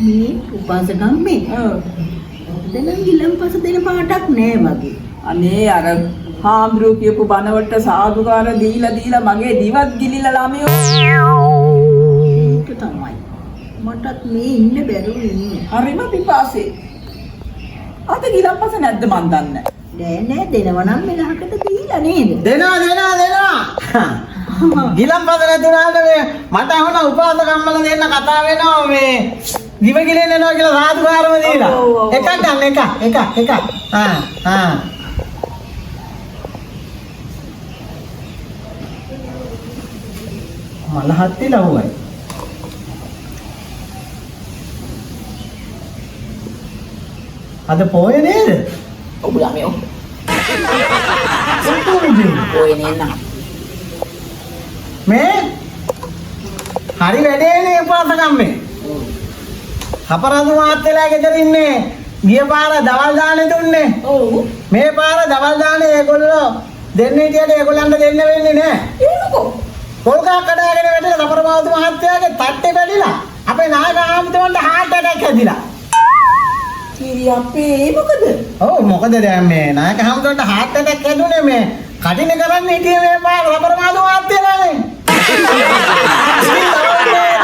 මේ උපාසකම්මේ දැන් ගිලම්පස දෙන පාටක් නෑ වගේ. අනේ අර හාමුදුරුවෝ කියපු බණ වලට සාදුකාර දීලා මගේ දිවත් ගිලිලා ළමයෝ. ඒක තමයි. මටත් මේ ඉන්න බැරුනේ. හරිම පිපාසෙ. අද ගිලම්පස නැද්ද මන් දන්නේ නෑ දෙනව නම් මෙලහකට දීලා නේද? දෙනවා. ගිලම්පස නැතුණාට මේ මට අහන උපාසකම්මල දෙන්න කතා වෙනවා මේ දිව ගිලෙන්න යනවා කියලා සාදුකාරම දීලා. එකක් ගන්න එක. මලහත්ති ලව්වයි. අද පොයේ නේද? ඔබ ළමයෝ. පොයේ නේද? මේ හරි වැඩේනේ උපාසකම්මේ. අපරාධ මාත්‍යලා ගෙදර ඉන්නේ. ගිය පාර දවල් දාන්නේ දුන්නේ. ඔව්. මේ පාර දවල් දාන්නේ ඒගොල්ලෝ දෙන්නේ හිටියට ඒගොල්ලන්ට දෙන්න වෙන්නේ නැහැ. ඒකෝ. පොල්කා කඩාගෙන වැටලා අපරාධ මාත්‍යාගේ තට්ටේ වැදිලා. අපේ නායක ආම්තුන්ට heart attack හැදිලා. කීරි අපේ මොකද? ඔව් මොකද දැන් මේ නායක ආම්තුන්ට heart attack හැදුනේ මේ කටින කරන්නේ හිටියේ මේ පාර අපරාධ මාත්‍යලානේ.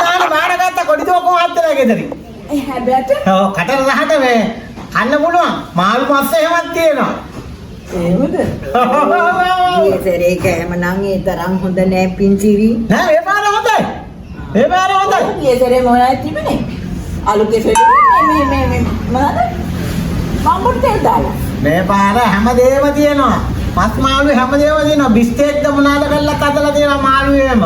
දාන බාරගත්ත කොඩිතෝ කොහොමද ගෙදරින්? හැබැයි ඔව් කටර රහට මේ කන්න පුළුවන් මාළු මස් එහෙමත් තියෙනවා. එහෙමද? මේ සරේ කෑම නම් ඒ තරම් හොඳ නෑ පින්චිරි. නෑ මේ පාර හොඳයි. මේ පාර හොඳයි. ඊයේසරේ මොනවද තිබුණේ? අලු කෙසෙලු මේ මොනවද? බම්බුටේ දාලා. මේ පාර හැමදේම තියෙනවා. මස් මාළු හැමදේම තියෙනවා. බිස්කට් මොනවාද කරලා කඩලා තියෙනවා මාළු එහෙම.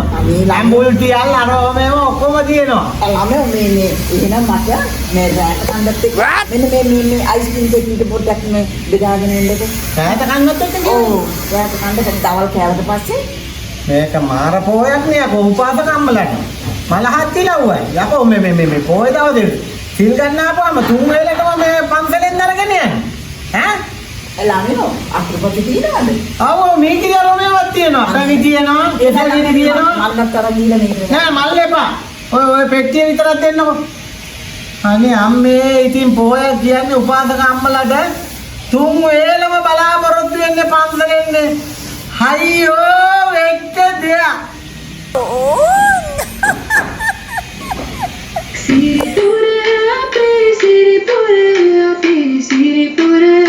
ලැම්බුල් ටියල් අරෝම එහෙම ඔක්කොම තියෙනවා. ළමෝ මේ එහෙනම් මට මේ රැට කන්දත් එක්ක මෙන්න මේ අයිස්ක්‍රීම් දෙක ඊට පොඩ්ඩක් මේ බෙදාගෙන ඉන්නකෝ. රැට කන්නත් එක්ක ඔව් රැට කන්ද දවල් කෑවට පස්සේ මේක මාර පොයක් නේ අපෝ උපාසකම්මලට. මලහත් ඉලව්වයි. යකෝ මේ පොය දවසේ සිල් ගන්න ආපුවම තුන් වේලකම මේ පන්සලෙන් අරගෙන යන්නේ. ඈ ළමෝ අක්‍රපති තියනවද? ආව මේ කිරිය රෝමේවත් තියෙනවා. පැණි තියෙනවා, එසගිරි තියෙනවා. මල්ලක් තරම් දීලා නේද? නෑ මල් එපා. ඔය පෙට්ටිය විතරක් දෙන්නකො. අනේ අම්මේ ඉතින් පොය කියන්නේ උපාසක අම්මලාට තුන් වේලම බලාපොරොත්තු වෙන්නේ පන්සලෙන්නේ. හයියෝ එක්ක දෙයක්. Siripura, Siripura, Siripura.